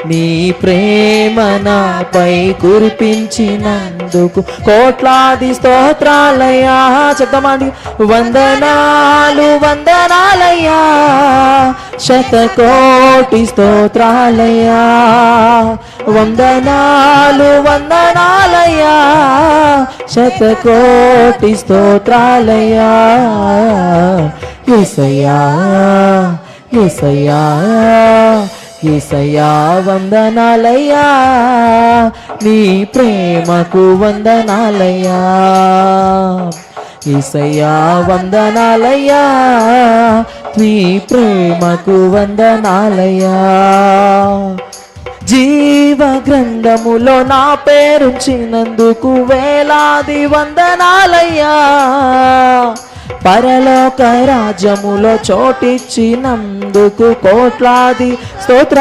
నీ ప్రేమ నాపై కురిపించినందుకు కోట్లాది స్తోత్రాలయ్యా. చెప్తామండి. వందనాలు వందనాలయ్యా, శతకోటి స్తోత్రాలయ్యా. వందనాలు వందనాలయ్యా, శతకోటి స్తోత్రాలయ్యా. యేసయ్యా యేసయ్యా యేసయ్యా వందనాలయ్యా, నీ ప్రేమకు వందనాలయ్యా. యేసయ్యా వందనాలయ్యా, నీ ప్రేమకు వందనాలయ్యా. జీవ గ్రంథములో నా పేరుంచినందుకు వేలాది వందనాలయ్యా. పరలోక రాజ్యములో చోటిచ్చినందుకు కోట్లాది స్తోత్ర